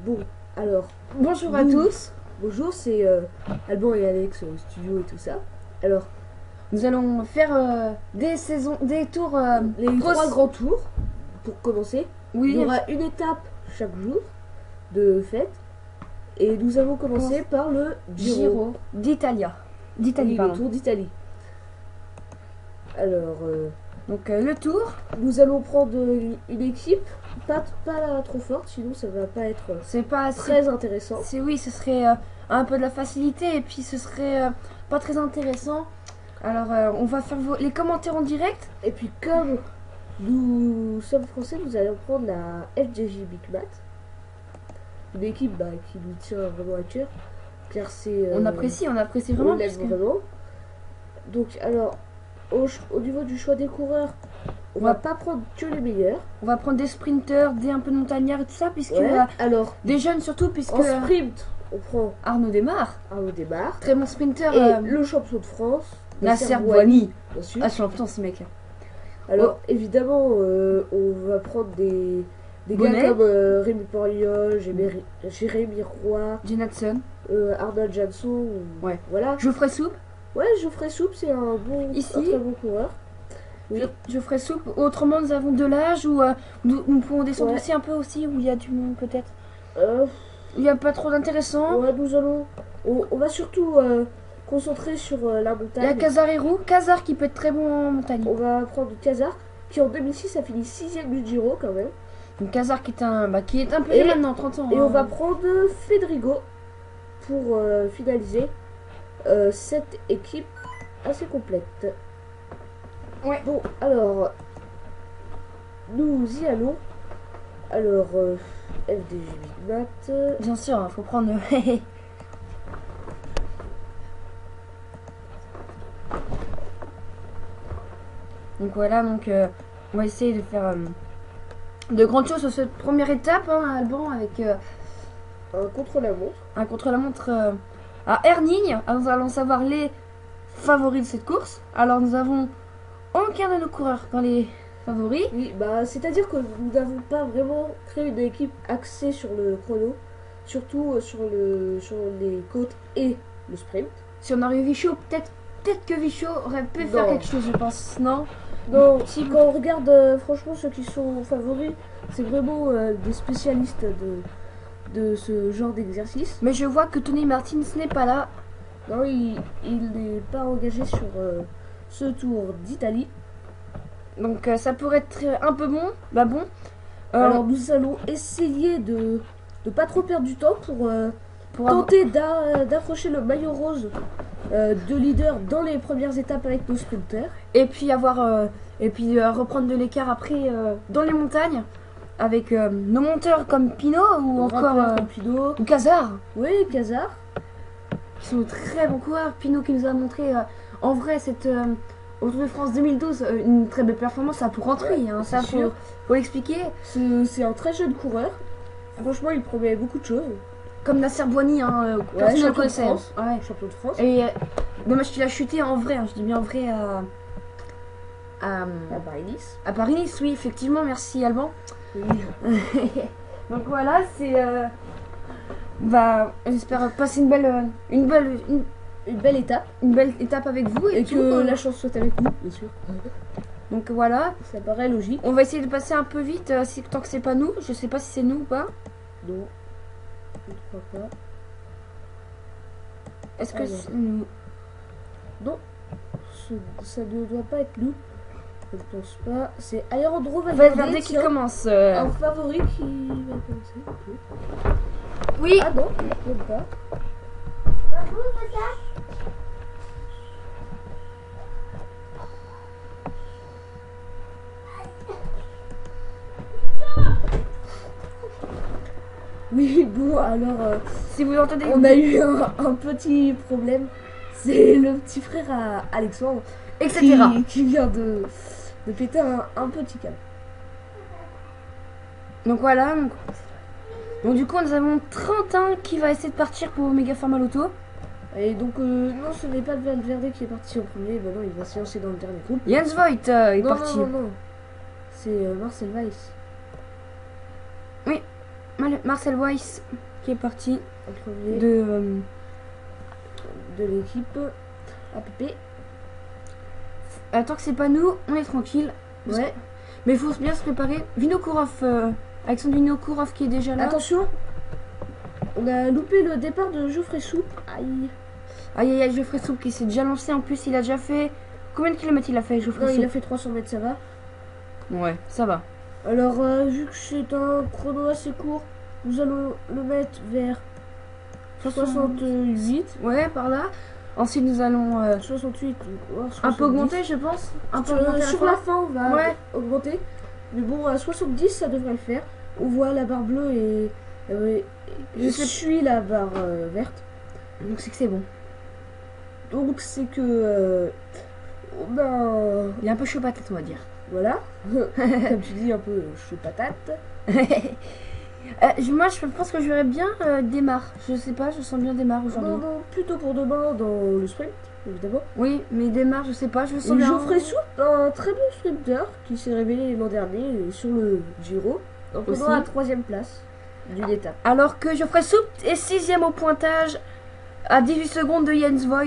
Bon, alors, Bonjour à Nous- tous. bonjour, c'est Alban et Alex au studio et tout ça. Alors, Nous allons faire des tours. les grosses- trois grands tours, pour commencer. Il Oui, y aura une étape chaque jour de fête. Et nous allons commencer par le Giro d'Italia. Oui, le pardon. tour d'Italie. Alors, Donc le tour, nous allons prendre une équipe, pas trop forte, sinon ça va pas être c'est pas très intéressant. oui, ce serait un peu de la facilité et puis ce serait pas très intéressant. Alors on va faire les commentaires en direct. Et puis comme nous sommes français, nous allons prendre la FJJ Big Mat. Une équipe qui nous tient vraiment à cœur. Car c'est... On apprécie on vraiment. l'aime puisque vraiment. Donc alors, au niveau du choix des coureurs, on Ouais. va pas prendre que les meilleurs. On va prendre des sprinters, un peu de montagnards et tout ça, puisque Ouais. Alors, des jeunes surtout, puisque en sprint, on prend Arnaud démarre. Arnaud Démarre. Très bon sprinter. Et le champion de France, Nasser Bouhanni. bien sûr. Ah, champion ce mec. Alors, évidemment, on va prendre des Bonnet. gars comme Rémi Porliol, Jérémy Roy, Jonathan. Arnold Jansson. Ouais. Voilà. Geoffrey Soupe. Ouais, Geoffrey Soupe, c'est un très bon coureur. Oui. Geoffrey Soupe. Autrement, nous avons de l'âge où nous pouvons descendre Ouais. aussi un peu aussi, où il y a du monde peut-être. Euh, Il n'y a pas trop d'intéressant. ouais, on va surtout concentrer sur la Il y a montagne. Kazar et Roux. Kazar qui peut être très bon en montagne. On va prendre Kazar, qui en 2006 a fini 6ème du Giro quand même. Donc Kazar qui est un peu Et- vieux maintenant, 30 ans. Et hein. on va prendre Fedrigo pour finaliser cette équipe assez complète. Ouais. Bon, alors, nous y allons. Alors, FDJ Big Mat. Bien sûr, il faut prendre. Donc voilà, on va essayer de faire de grandes choses sur cette première étape, hein, Alban, avec Un contre-la-montre. un contre-la-montre à Herning. Alors, nous allons savoir les favoris de cette course. Alors nous avons aucun de nos coureurs dans les favoris. Oui, c'est-à-dire que nous n'avons pas vraiment créé une équipe axée sur le chrono, surtout sur les côtes et le sprint. Si on arrive Vichot, peut-être que Vichot aurait pu faire Non. quelque chose, je pense. Non. Donc, quand on regarde franchement ceux qui sont favoris, c'est vraiment des spécialistes de ce genre d'exercice. Mais je vois que Tony Martins n'est pas là. Non, il n'est pas engagé sur ce tour d'Italie. Donc ça pourrait être un peu bon. Bon. Alors nous allons essayer de pas trop perdre du temps pour avoir- tenter d'accrocher le maillot rose de leader dans les premières étapes avec nos sprinters. Et puis reprendre de l'écart après dans les montagnes avec nos monteurs comme Pinot ou encore Pinot. ou Kazar, Oui, Kazar. qui sont de très bons coureurs. Pinot qui nous a montré en vrai cette au Tour de France 2012 une très belle performance, ça pour rentrer. Ouais, Hein, c'est ça sûr. faut l'expliquer. C'est un très jeune coureur. Franchement, il promet beaucoup de choses. Comme Nasser Bouhanni, hein, personne ne le champion de connaissait. France. Ouais. Champion de France. Et dommage qu'il a chuté en vrai, hein, je dis bien en vrai à Paris-Nice. à Paris-Nice, oui, effectivement, merci Alban. Oui. Donc voilà, j'espère passer une belle étape avec vous Et tout, que la chance soit avec nous, bien sûr. Donc voilà, Ça paraît logique. on va essayer de passer un peu vite tant que c'est pas nous. Je sais pas si c'est nous ou pas. Non. Je ne crois pas. Est-ce que Ah, non. c'est nous? Ça ne doit pas être nous. Je ne pense pas. C'est Alejandro Valverde Valverde qui tiens, commence. un favori qui va commencer. Oui, Ah non, même pas. Oui, bon, alors si vous entendez. on a eu un petit problème. C'est le petit frère à Alexandre etc. qui vient de péter un petit câble. Donc voilà. Donc du coup, nous avons 31 qui va essayer de partir pour Mega Pharma Lotto. Et donc, non, ce n'est pas le Valverde qui est parti en premier. Ben non, il va se lancer dans le dernier groupe. Jens Voigt est non, parti. non. C'est Marcel Weiss. Marcel Weiss qui est parti en premier de de l'équipe APP. tant que c'est pas nous, on est tranquille. Ouais. Mais il faut bien se préparer. Vinokourov, Alexandre Vinokourov qui est déjà là. Attention, on a loupé le départ de Geoffrey Soupe. Aïe. Aïe aïe aïe, Geoffrey Soupe qui s'est déjà lancé. En plus, il a déjà fait. Combien de kilomètres il a fait, Geoffrey Non, Soupe? il a fait 300 mètres, ça va. Ouais, ça va. Alors, vu que c'est un chrono assez court, nous allons le mettre vers 68. Ouais, par là. Ensuite, nous allons 68. voire un peu 70. augmenter, je pense. Un peu augmenter Sur la fin, on va Ouais. augmenter. Mais bon, à 70, ça devrait le faire. On voit la barre bleue et je suis la barre verte. Donc, c'est que c'est bon. Donc, c'est que on a Il est un peu chaud patate, on va dire. voilà, comme tu dis, un peu chaud patate. Moi, je pense que j'aurais bien démarre. Je sais pas, je sens bien démarre aujourd'hui. Non, plutôt pour demain dans le sprint, évidemment. Oui, mais démarre, je sais pas, je sens Et bien. Geoffrey Soupe, un très bon sprinter qui s'est révélé l'an dernier sur le Giro, en Aussi. prenant la 3e place d'une étape. Alors que Geoffrey Soupe est 6ème au pointage à 18 secondes de Jens Voigt.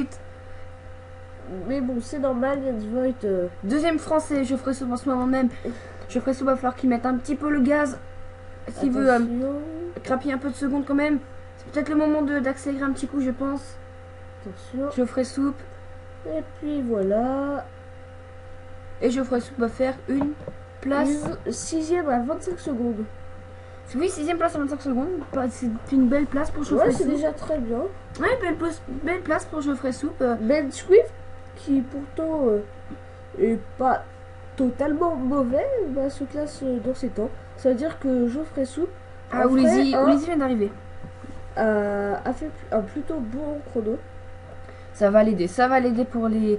Mais bon, c'est normal, Jens Voigt. Deuxième français, Geoffrey Soupe en ce moment même. Geoffrey Soupe va falloir qu'il mette un petit peu le gaz. S'il veut Attention, grappiller un peu de secondes quand même. C'est peut-être le moment d'accélérer un petit coup, je pense. attention. Geoffrey Soupe. Et puis voilà. Et Geoffrey Soupe va faire une place. 6e à 25 secondes. Oui, 6ème place à 25 secondes. C'est une belle place pour Ouais, Geoffrey c'est Soupe. déjà très bien. Ouais, belle place pour Geoffrey Soupe. Ben Swift, qui pourtant est pas totalement mauvais, se classe dans ses temps. Ça veut dire que Geoffrey Soupe Ah, Ulissi vient d'arriver. a fait un plutôt bon chrono Ça va l'aider pour les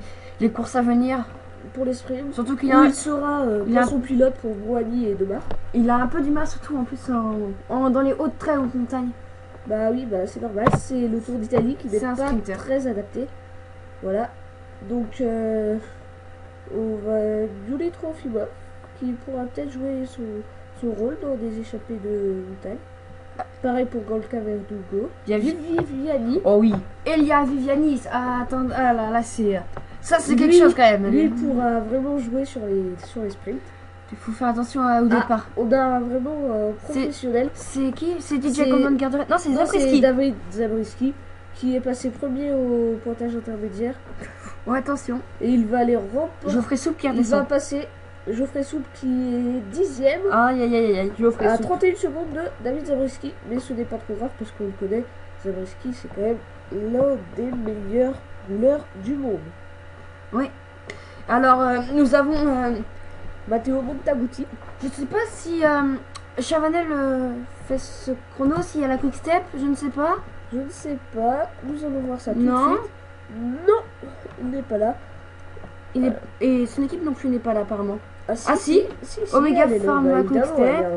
courses à venir. pour les sprints. Surtout qu'il Où a, il sera il a- son pilote pour Brouhani et Demar. il a un peu du mal, surtout en plus dans les hautes, très hautes montagnes. Bah oui, bah c'est normal, c'est le Tour d'Italie qui n'est C'est un pas sprinter. très adapté. Voilà. Donc on va Yuli Trofimov qui pourra peut-être jouer son rôle dans des échappées de montagne. Pareil pour Golka Verdugo. Bien vu. Viviani. Oh oui. Elia Viviani. Ah, attends, ah là c'est. Ça, c'est quelque Lui- chose quand même. Lui pourra vraiment jouer sur les sprints. Il faut faire attention au départ. On a vraiment un professionnel. C'est qui? C'est DJ C'est- Command Garderet? Non, c'est Non, c'est Zabriskie. David Zabriskie qui est passé premier au pointage intermédiaire. Ouais, attention. Et il va aller remporter. Geoffrey Soupe qui Il va redescend. passer Geoffrey Soupe qui est 10e Aïe, aïe, aïe, aïe. Geoffrey à Soupe. 31 secondes de David Zabriskie. Mais ce n'est pas trop grave parce qu'on le connaît. Zabriskie, c'est quand même l'un des meilleurs rouleurs du monde. Alors, nous avons. Matteo Montaguti. Je sais pas si Chavanel fait ce chrono, s'il y a la quick step, je ne sais pas. Je ne sais pas. Nous allons voir ça tout Non. de suite. Non, il n'est pas là. Et son équipe non plus n'est pas là apparemment. Ah si, Ah, si. Omega elle est là, Pharma évidemment, Quick-Step. elle a-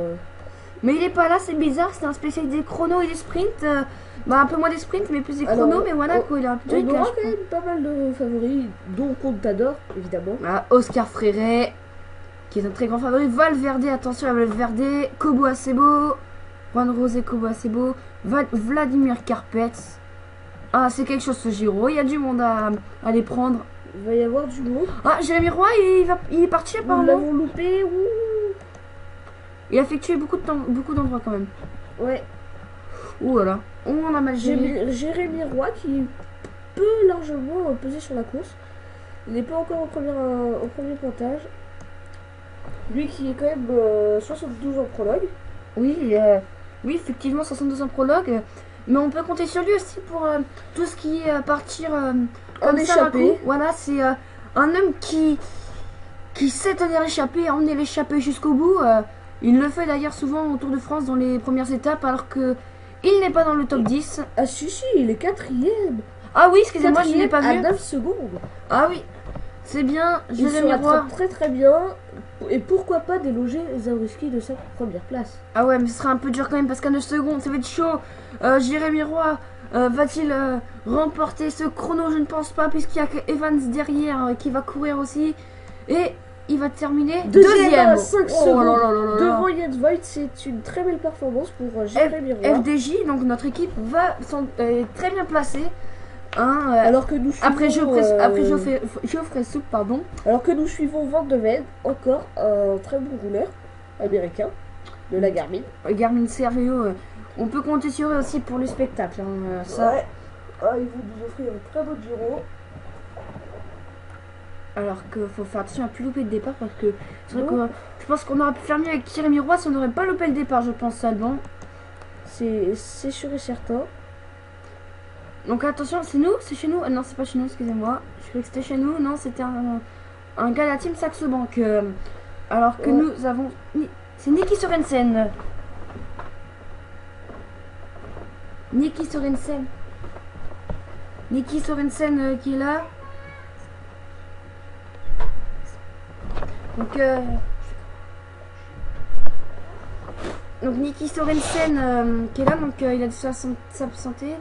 Mais il est pas là, c'est bizarre, c'est un spécial des chronos et des sprints. Un peu moins des sprints, mais plus des Alors, chronos, mais voilà quoi, il a plutôt On une aura cage. quand même pas mal de favoris, dont Contador, évidemment. Voilà, Oscar Freire, qui est un très grand favori. Valverde, attention à Valverde. Kobo Acebo. Juan José Kobo Acebo. Vladimir Carpets. Ah, c'est quelque chose ce Giro. Il y a du monde à les prendre. Il va y avoir du monde. Ah, Jérémy Roy, il est parti Nous apparemment. l'avons loupé. Ouh. Il a effectué beaucoup d'endroits quand même. Ouais, Ouh là là. On a mal géré. Jérémy Roy qui peut largement peser sur la course. Il n'est pas encore au premier pointage. Lui qui est quand même 72 en prologue. Oui, oui, effectivement, 62 en prologue. Mais on peut compter sur lui aussi pour tout ce qui est partir En comme ça d'un échappée. coup. Voilà, c'est un homme qui sait tenir l'échappée, emmener l'échappée jusqu'au bout. Il le fait d'ailleurs souvent au Tour de France dans les premières étapes, alors que il n'est pas dans le top 10. Ah si, il est quatrième. Ah oui, excusez-moi, je ne l'ai pas à vu. 9 secondes. Ah oui, c'est bien, Il se Jérémy Roy. rattrape très très bien. Et pourquoi pas déloger Zabriskie de sa première place. Ah ouais, mais ce sera un peu dur quand même parce qu'à 9 secondes, ça va être chaud. Jérémy Roy va-t-il remporter ce chrono? Je ne pense pas, puisqu'il y a que Evans derrière qui va courir aussi. Et il va terminer Deuxième à 5 Oh secondes. là là là là là. Devant Jens Voigt, c'est une très belle performance pour Jérémy Roy. FDJ, donc notre équipe est très bien placée. Hein, Alors que nous suivons, après Geoffrey Soup, pardon. alors que nous suivons Van de Ven, encore un très bon rouleur américain de la Garmin. Garmin Cerveo, on peut compter sur eux aussi pour le spectacle. Hein, ça. Ouais. Ah, ils vont nous offrir un très beau Giro. Alors qu'il faut faire attention à plus louper le départ parce que c'est vrai Non. que je pense qu'on aurait pu faire mieux avec Jérémy Roy si on n'aurait pas loupé le départ, je pense, Alban. C'est sûr et certain. Donc attention, c'est nous, c'est chez nous. Ah non, c'est pas chez nous, excusez-moi. Je croyais que c'était chez nous. Non, c'était un gars de la team Saxo Bank. Alors que Ouais. nous avons. C'est Niki Sorensen. Niki Sorensen. Niki Sorensen qui est là. Donc Niki Sorensen qui est là, donc il a dû s'absenter.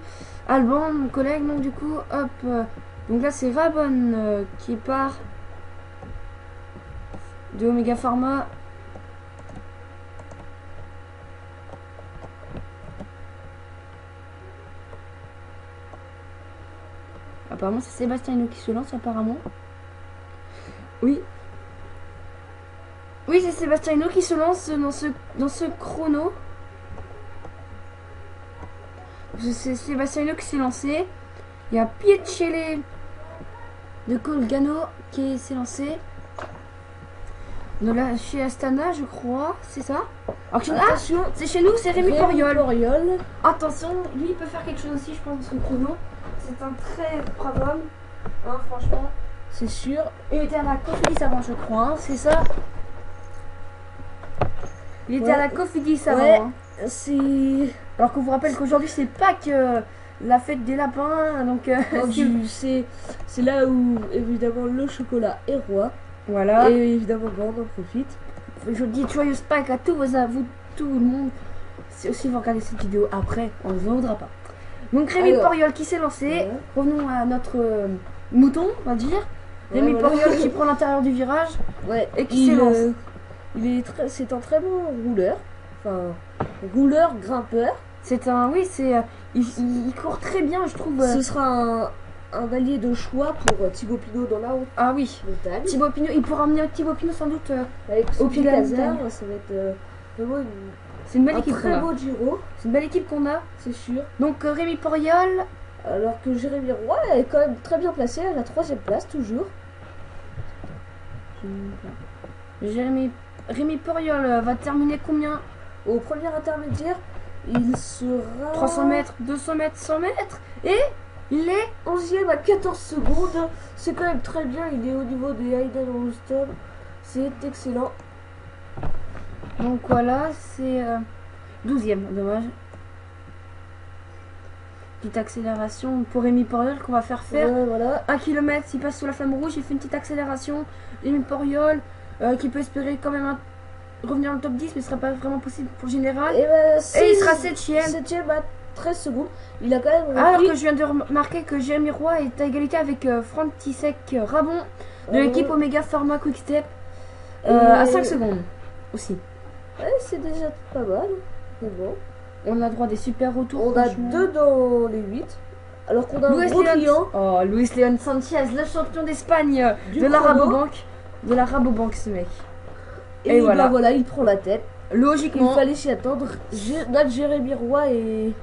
Alban, mon collègue, donc du coup, hop. Donc là c'est Rabon qui part de Omega Pharma. Apparemment c'est Sébastien Hinault qui se lance apparemment. Oui. Oui, c'est Sébastien Hinault qui se lance dans ce chrono. C'est Sébastien Hinault qui s'est lancé. Il y a Pietchele de Colgano qui s'est lancé. De là, chez Astana, je crois. C'est ça. Alors, Attention, c'est chez nous, c'est Rémi Poriol. Poriol. Attention, lui il peut faire quelque chose aussi, je pense, dans son chrono. C'est un très brave homme. Hein, franchement. C'est sûr. Il était à la Cofidis avant, je crois. Hein, c'est ça. Il était Ouais. à la Cofidis avant. Ouais. Hein. C'est. Alors qu'on vous rappelle qu'aujourd'hui c'est Pâques, la fête des lapins. Donc, C'est là où évidemment le chocolat est roi. voilà. Et évidemment, bon, on en profite. Je dis joyeuse Pâques à tous à vous, tout le monde. Si aussi vous regardez cette vidéo après, on ne vous en voudra pas. Donc Rémi Alors. Poriol qui s'est lancé. Ouais. Revenons à notre mouton, on va dire. Ouais, Rémi voilà. Poriol qui prend l'intérieur du virage. Ouais. Et qui s'élance. C'est un très bon rouleur. Enfin, rouleur, grimpeur. C'est un. Oui, c'est. Il court très bien, je trouve. Ce sera un allié de choix pour Thibaut Pinot dans la haute Ah oui. montagne. Thibaut Pinot, il pourra emmener Thibaut Pinot sans doute. Avec au son pied de la Casar, montagne. ça va être vraiment C'est une belle un équipe qu'on très a. beau Giro, C'est une belle équipe qu'on a. c'est sûr. Donc Rémi Poriol. Alors que Jérémy Roy est quand même très bien placé à la 3e place, toujours. Rémi Poriol va terminer combien? Au premier intermédiaire, il sera 300 mètres, 200 mètres, 100 mètres. Et il est 11e à 14 secondes. C'est quand même très bien. Il est au niveau des Hayden Houston. C'est excellent. donc voilà, c'est 12e, dommage. Petite accélération pour Rémi Poriol qu'on va faire faire. Ouais, voilà. 1 km, il passe sous la flamme rouge, il fait une petite accélération. Rémi Poriol qui peut espérer quand même revenir dans le top 10, mais ce sera pas vraiment possible pour Général. Et, Et il sera 7e. 7e à 13 secondes. Il a quand même Alors repris que je viens de remarquer que Jérémy Roy est à égalité avec Frantisek Rabon de l'équipe Omega Pharma Quick Step à 5 secondes aussi. Ouais, c'est déjà pas mal. C'est bon. On a droit à des super retours. On a franchement. 2 dans les 8. Alors qu'on a Luis un gros client. Luis Leon Sanchez, le champion d'Espagne Du de la chrono. Rabobank. De la Rabobank, ce mec. Et, Et voilà. bah voilà, il prend la tête. Il Logiquement, fallait s'y attendre. Notre Jérémy Roy est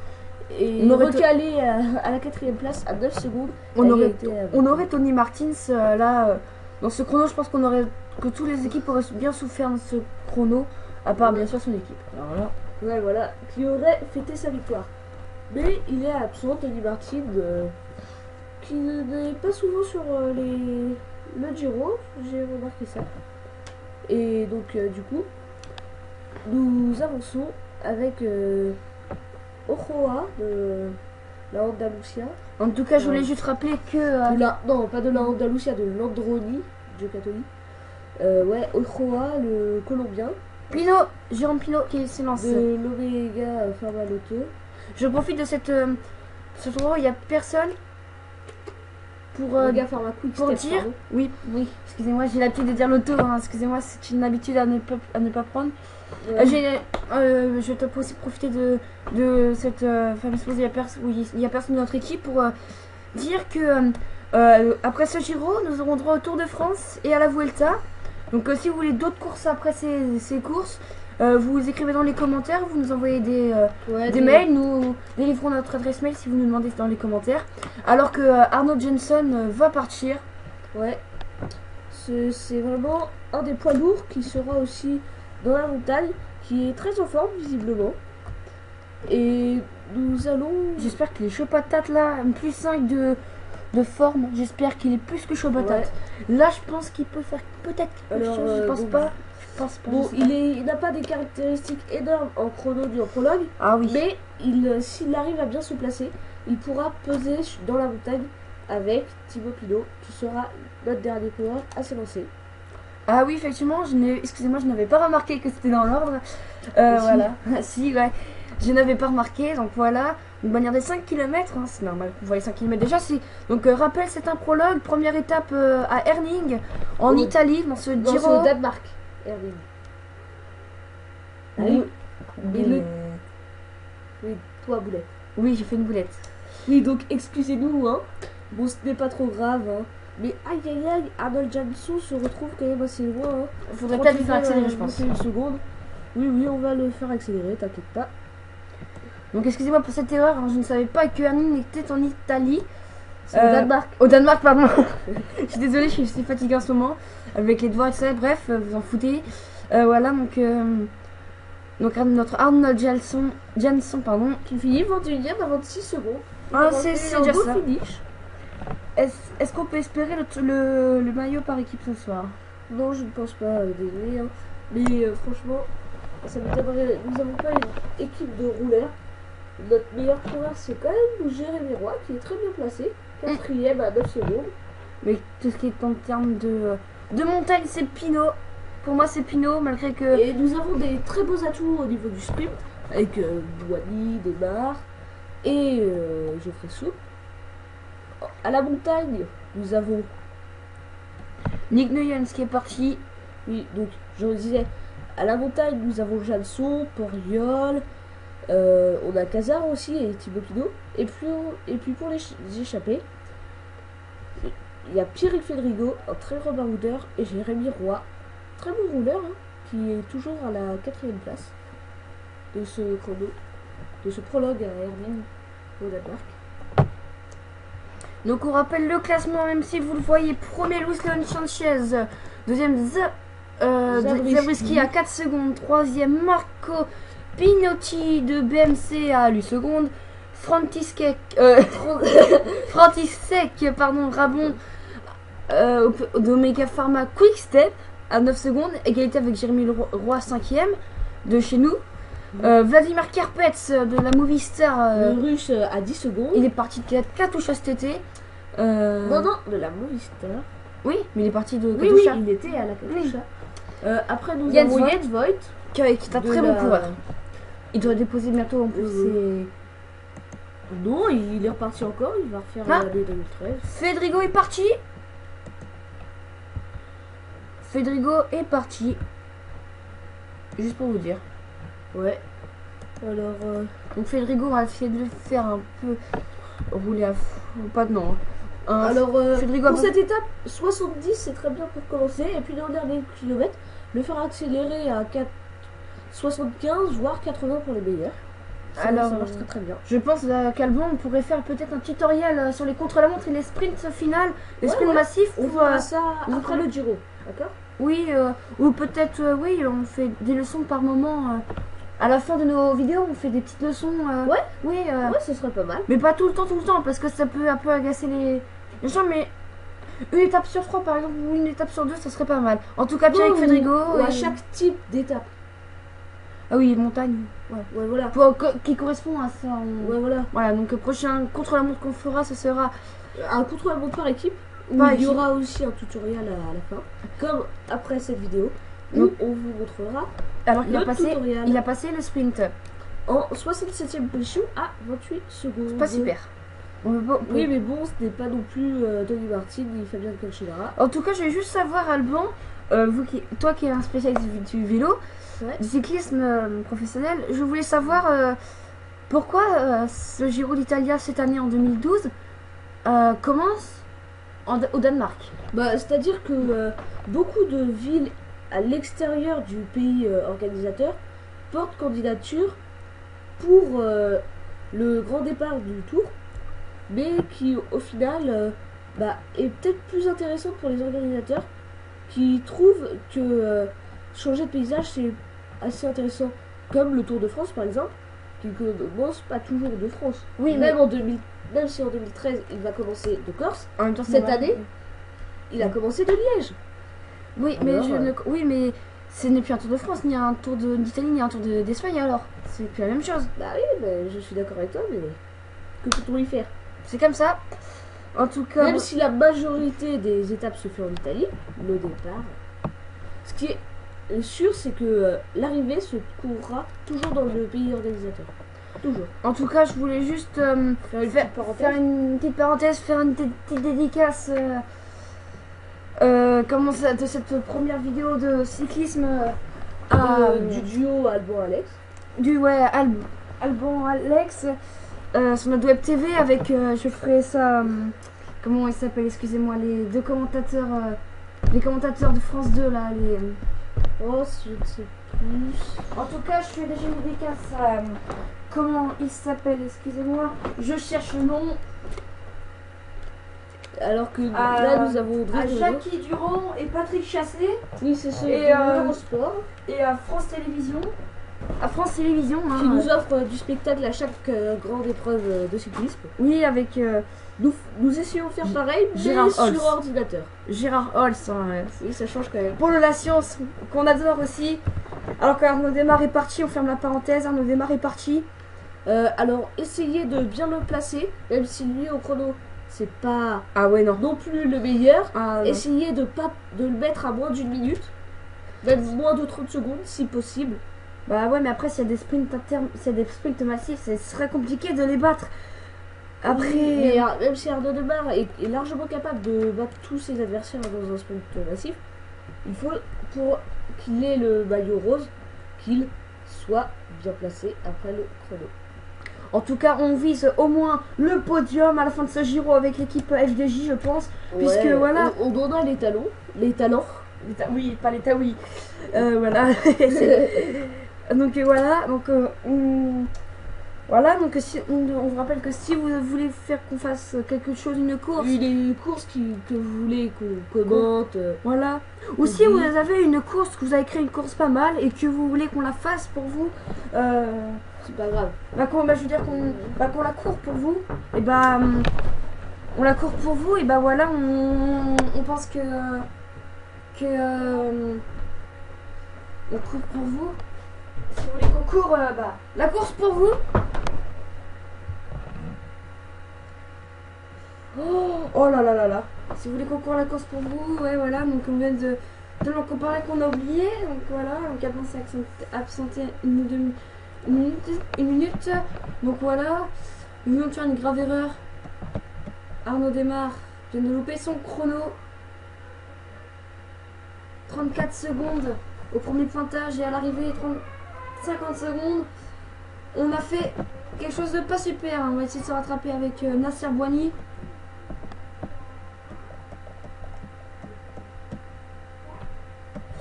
On aurait recalé à la 4e place à 9 secondes. on aurait, Égalité avec- on aurait Tony Martins là. Dans ce chrono, je pense que toutes les équipes auraient bien souffert de ce chrono, à part bien sûr son équipe. Alors là, Ouais, voilà, qui aurait fêté sa victoire. Mais il est absent, Tony Martin, qui n'est pas souvent sur le Giro, j'ai remarqué ça. Et donc, du coup, nous avançons avec Ochoa de la Andalusia. en tout cas, je voulais juste rappeler que Non, pas de la Andalusia, de l'Androni, Giocattoli. Ouais, Ochoa, le Colombien, Jérôme Pinot qui s'est lancé. de l'Omega Pharma-Lotto. Je profite de ce tournoi, il n'y a personne. Donc, je profite de cette. De ce tournoi, il n'y a personne. Donc, je Mega Pharma Quick pour Step, dire, pardon. oui, excusez-moi, j'ai l'habitude de dire l'auto, hein, excusez-moi, c'est une habitude à ne pas prendre. Ouais. Je te peux aussi profiter de cette fameuse pause où il y a personne de notre équipe pour dire que après ce Giro, nous aurons droit au Tour de France et à la Vuelta. Donc si vous voulez d'autres courses après ces courses, vous écrivez dans les commentaires, vous nous envoyez des mails, nous délivrons notre adresse mail si vous nous demandez dans les commentaires. Alors que Arnold Jenson va partir. Ouais. C'est vraiment un des poids lourds qui sera aussi dans la montagne, qui est très en forme visiblement. Et nous allons... J'espère qu'il est chaud patate là, plus 5 de forme. J'espère qu'il est plus que chaud patate. Ouais. Là, je pense qu'il peut faire peut-être quelque chose. Je pense donc, pas. Je pense pas. Bon, il n'a pas des caractéristiques énormes en chrono ni en prologue, Ah oui. mais s'il arrive à bien se placer, il pourra peser dans la montagne avec Thibaut Pinot, qui sera notre dernier coureur à s'élancer. Ah oui, effectivement, excusez-moi, je n'avais pas remarqué que c'était dans l'ordre. Si. Voilà. Si, ouais. Je n'avais pas remarqué, donc voilà. Une bannière des 5 km, hein, c'est normal qu'on voit les 5 km déjà. Donc, rappel, c'est un prologue. Première étape à Herning, en Italie, dans ce Dans Giro. ce Danemark, Erwin. Oui. Oui, toi, Boulette. Oui, j'ai fait une boulette. Oui, donc excusez-nous, hein. Bon, ce n'est pas trop grave, hein. Mais aïe aïe aïe, Arnold Jansson se retrouve quand même assez loin, hein. Faudrait peut-être le faire accélérer, je pense. Une seconde. Oui, on va le faire accélérer, t'inquiète pas. Donc excusez-moi pour cette erreur, hein, je ne savais pas que Herning était en Italie. C'est au Danemark. Au Danemark, pardon. Je suis désolée, je suis fatiguée en ce moment. Avec les devoirs et tout ça, bref, vous en foutez. Voilà, donc notre Arnold Jansson, pardon. Qui finit 21ème à 26 secondes. Ah, c'est déjà beau ça. finish. Est-ce qu'on peut espérer le maillot par équipe ce soir? Non, je ne pense pas, désolé, hein. Mais franchement, ça m'étonnerait. Nous n'avons pas une équipe de rouleurs. Notre meilleur coureur, c'est quand même Jérémy Roy, qui est très bien placé. 4ème à 9 secondes. Mais tout ce qui est en termes de montagne, c'est Pinot. Pour moi, c'est Pinot, malgré que... Et nous avons des très beaux atouts au niveau du sprint, avec Douani, Desmar et Geoffrey Soupe. À la montagne, nous avons... Nick Nuyens qui est parti. Oui, donc, je vous disais, à la montagne, nous avons Jansson, Poriol, on a Cazard aussi et Thibaut Pinot. Et puis pour les échappés, il y a Pierre Fedrigo, un très grand baroudeur, et Jérémy Roy, très bon rouleur, hein, qui est toujours à la 4ème place de ce chrono, de ce prologue à Herning au Danemark. Donc on rappelle le classement, même si vous le voyez, premier Luis Leon Sanchez, deuxième Zabriskie à 4 secondes, troisième Marco Pinotti de BMC à 8 secondes, František pardon, Rabon d'Omega Pharma Quick Step à 9 secondes, égalité avec Jérémy Roy 5ème de chez nous. Vladimir Kerpets de la Movistar, le russe à 10 secondes. il est parti de Katusha cet été. Non, de la Movistar. Oui, mais il est parti de Oui, Katusha. il était à la Katusha. Après, nous Jens avons Voigt. Jens Voigt. Qui est un très bon coureur. Il doit déposer bientôt en plus Non, il est reparti encore, il va refaire l'année 2013. Fedrigo est parti. Juste pour vous dire. Ouais. Alors, Donc Fedrigo, on va essayer de le faire un peu rouler à fond. Pas de nom. alors Fedrigo pour cette étape, 70 c'est très bien pour commencer. Et puis dans le dernier kilomètre, le faire accélérer à 75 voire 80 pour les meilleurs. Ça marche très très bien. Je pense qu'Albon on pourrait faire peut-être un tutoriel sur les contre-la-montre et les sprints finales, les sprints massifs. On fera ça après le Giro, d'accord? Oui, ou peut-être, oui, on fait des leçons par moment. À la fin de nos vidéos, on fait des petites leçons. Ouais. Oui. Ouais, ce serait pas mal. Mais pas tout le temps, parce que ça peut un peu agacer les gens, mais une étape sur 3 par exemple, ou une étape sur 2, ça serait pas mal. En tout cas, Pierre avec Fedrigo. Ou à chaque type d'étape. Ah oui, montagne. Ouais, voilà. Qui correspond à ça. Ouais, voilà. Voilà, donc le prochain contre-la-montre qu'on fera, ce sera un contre-la-montre par équipe. Où il y aura aussi un tutoriel à la fin. Comme après cette vidéo. Où on vous montrera. Alors il a passé le sprint en 67ème position à 28 secondes. C'est pas super. Oui, mais bon, ce n'est pas non plus Tony Martin ni Fabien Cancellara. En tout cas, je vais juste savoir, Alban, toi qui es un spécialiste du vélo, Ouais. du cyclisme professionnel, je voulais savoir pourquoi ce Giro d'Italia cette année en 2012 commence au Danemark. Bah, c'est-à-dire que beaucoup de villes à l'extérieur du pays organisateur portent candidature pour le grand départ du Tour, mais qui au final est peut-être plus intéressant pour les organisateurs qui trouvent que changer de paysage c'est assez intéressant, comme le Tour de France par exemple, qui commence pas toujours de France. Oui, Même même si en 2013 il va commencer de Corse, en même temps, cette année il a commencé de Liège. Oui, mais ce n'est plus un Tour de France, ni un Tour d'Italie, ni un Tour d'Espagne alors. C'est plus la même chose. Bah oui, mais je suis d'accord avec toi, mais que peut-on y faire? C'est comme ça. En tout cas, Même si la majorité des étapes se fait en Italie, le départ. Ce qui est sûr, c'est que l'arrivée se courra toujours dans le pays organisateur. Toujours. en tout cas, je voulais juste Faire une petite parenthèse. faire une petite parenthèse, faire une petite dédicace de cette première vidéo de cyclisme Du duo Alban-Alex. Alban Alex sur notre web TV avec je ferai ça comment il s'appelle, excusez-moi, les deux commentateurs les commentateurs de France 2 là, les Oh, je ne sais plus. en tout cas, je fais déjà une dédicace à comment il s'appelle, excusez-moi, je cherche le nom, Alors que là, nous avons à Driss Jackie Durand et Patrick Chassé Oui, c'est ce Et, sport et à France Télévisions. À France Télévisions, hein, qui nous offre du spectacle à chaque grande épreuve de cyclisme. oui, avec Nous essayons de faire pareil, mais Gérard sur Holtz. ordinateur. Gérard Holtz, hein, ouais. Oui, ça change quand même. Pour la science qu'on adore aussi. Alors qu'Arnaud Démarre est parti, on ferme la parenthèse, Arnaud Démarre est parti. Alors, essayez de bien le placer, même si lui au chrono, c'est pas Ah ouais, non. non plus le meilleur. Ah, non. Essayez de le mettre à moins d'une minute, même moins de 30 secondes si possible. Bah ouais, mais après, s'il y a des sprints s'il y a des sprints massifs, ce serait compliqué de les battre. Après, Oui, mais même si Arnaud Démarre est largement capable de battre tous ses adversaires dans un sprint massif, il faut, pour qu'il ait le maillot rose, qu'il soit bien placé après le chrono. en tout cas, on vise au moins le podium à la fin de ce Giro avec l'équipe FDJ, je pense. Puisque, voilà. On en a les talents. Oui, pas l'état, oui. Voilà. Donc voilà. Donc voilà. Donc si, on vous rappelle que si vous voulez faire qu'on fasse quelque chose, une course, Les courses que vous voulez qu'on commente. voilà. Ou si vous avez une course, que vous avez créé une course pas mal et que vous voulez qu'on la fasse pour vous, C'est pas grave. je veux dire qu'on la court pour vous, et on la court pour vous, et voilà, on pense que on court pour vous. Si vous voulez qu'on court, la course pour vous. Oh là là là là. Si vous voulez qu'on court la course pour vous, ouais, voilà, donc on vient de tellement comparer qu'on a oublié, donc voilà, donc Alban s'est absenté une minute, donc voilà, nous venons de faire une grave erreur. Arnaud Démarre vient de louper son chrono. 34 secondes au premier pointage et à l'arrivée 50 secondes. On a fait quelque chose de pas super, hein. On va essayer de se rattraper avec Nasser Boigny.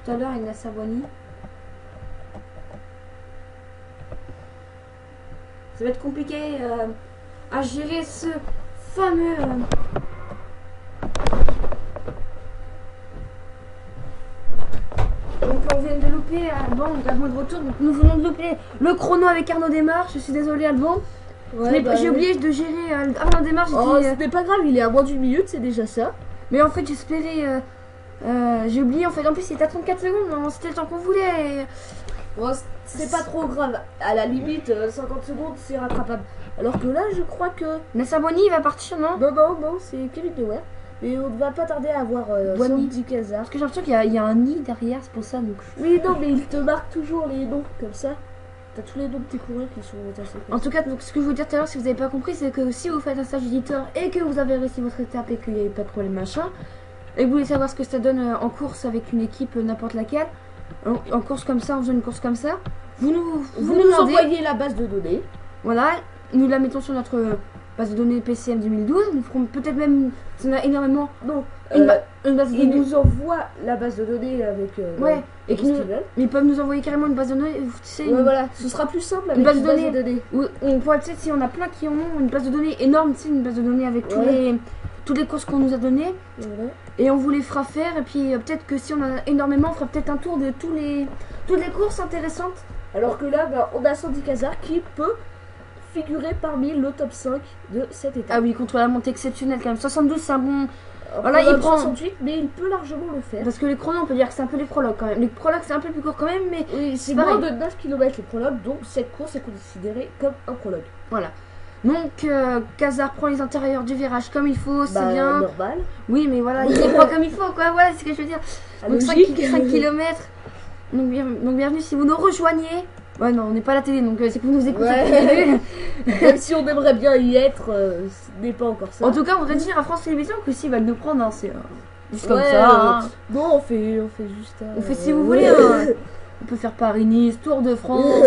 Tout à l'heure avec Nasser Boigny. Ça va être compliqué à gérer ce fameux donc on vient de louper Alban, donc Alban est de retour, donc nous venons de louper le chrono avec Arnaud Démarre, je suis désolée Alban. Ouais, J'ai oublié de gérer Arnaud Démarre, j'ai Oh, dit, ce n'est pas grave, il est à moins d'une minute, c'est déjà ça. mais en fait j'espérais, j'ai oublié en fait, en plus il était à 34 secondes, c'était le temps qu'on voulait. Et... Bon, c'est pas trop grave. À la limite, 50 secondes, c'est rattrapable. Alors que là, je crois que... Nasser Boigny il va partir, non? Non, c'est Kevin Dewar. Mais on ne va pas tarder à avoir Boigny. Sandy Cazard. Parce que j'ai l'impression qu'il y a un nid derrière, c'est pour ça. Donc... Oui, non, mais il te marque toujours les noms, comme ça. T'as tous les noms de tes coureurs qui sont assez En tout cas, donc, ce que je veux dire tout à l'heure, si vous n'avez pas compris, c'est que si vous faites un stage éditeur et que vous avez réussi votre étape et qu'il n'y a pas de problème machin, et que vous voulez savoir ce que ça donne en course avec une équipe n'importe laquelle, en course comme ça, en faisant une course comme ça, vous nous demandez, envoyez la base de données. voilà, nous la mettons sur notre base de données PCM 2012, nous ferons peut-être même, si on a énormément, Non, une base de ils données, nous envoient la base de données avec ouais, et ce qu'ils nous- qu'ils veulent. mais ils peuvent nous envoyer carrément une base de données, tu sais, Ouais, voilà, ce sera plus simple avec base une de base données. de données. où on pourra, tu sais, si on a plein qui en ont, une base de données énorme, tu sais, une base de données avec Ouais. toutes les courses qu'on nous a données, Voilà. et on vous les fera faire, et puis peut-être que si on en a énormément, on fera peut-être un tour de toutes les courses intéressantes. Alors que là, bah, on a Sandy Cazard qui peut figurer parmi le top 5 de cette étape. Ah oui, contre la montée exceptionnelle quand même. 72, c'est un bon. Voilà, il il prend- 68, mais il peut largement le faire. Parce que les chronos, on peut dire que c'est un peu les prologues quand même. Les prologues, c'est un peu plus court quand même, mais Oui, c'est pareil. moins de 9 km les prologues, donc cette course est considérée comme un prologue. voilà. Donc, Cazard prend les intérieurs du virage comme il faut, c'est Bah, bien. normal. Oui, mais voilà, il les prend comme il faut, quoi. Voilà, c'est ce que je veux dire. Donc, 5 Logique. km. Donc, bienvenue si vous nous rejoignez. Ouais, non, on n'est pas à la télé, donc c'est que vous nous écoutez. Ouais. Même si on aimerait bien y être, ce n'est pas encore ça. En tout cas, on voudrait dire à France Télévisions que s'ils veulent nous prendre, hein, c'est juste comme Ouais, ça. Hein. Non, on fait juste. On fait si vous voulez. Hein. On peut faire Paris-Nice, Tour de France,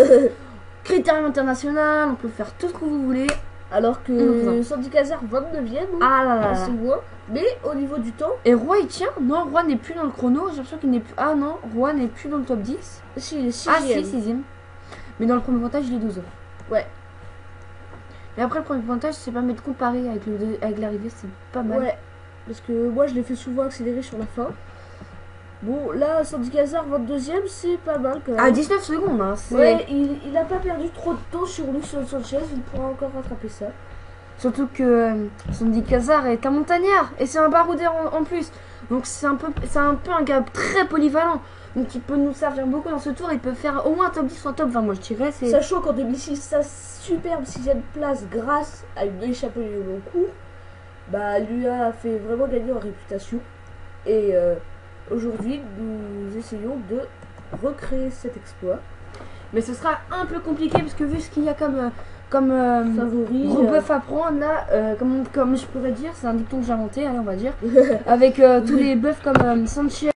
Critérium international, on peut faire tout ce que vous voulez. Alors Non, que Sandy Cazard 29ème, Ah là là assez là. loin. Mais au niveau du temps, Et Roy, il tient. Non, Roy n'est plus dans le chrono. J'ai l'impression qu'il n'est plus. Ah non, Roy n'est plus dans le top 10. si, il est Ah si, 6ème. 6ème. Mais dans le premier pointage, il est 12. Ouais. Et après, le premier pointage, c'est pas mettre comparé avec l'arrivée, c'est pas mal. Ouais, parce que moi je l'ai fait souvent accélérer sur la fin. Bon, là, Sandy Cazard 22ème, c'est pas mal quand même. À 19 secondes, hein. c'est- Ouais, il a pas perdu trop de temps sur Lucien Sanchez, il pourra encore rattraper ça. Surtout que Sandy Cazard est un montagnard et c'est un baroudeur en plus. Donc c'est un peu un gars très polyvalent. Donc il peut nous servir beaucoup dans ce tour. Il peut faire au moins un top 10 ou un top 20. Moi je dirais c'est. Sachant qu'en 2006, sa superbe 6ème place grâce à une échappée au long cours, bah, lui a fait vraiment gagner en réputation. Et aujourd'hui, nous essayons de recréer cet exploit. Mais ce sera un peu compliqué parce que vu ce qu'il y a comme Favori. gros bœuf à prendre là, comme je pourrais dire, c'est un dicton que j'ai inventé, allez on va dire, avec tous les bœufs comme Sanchez.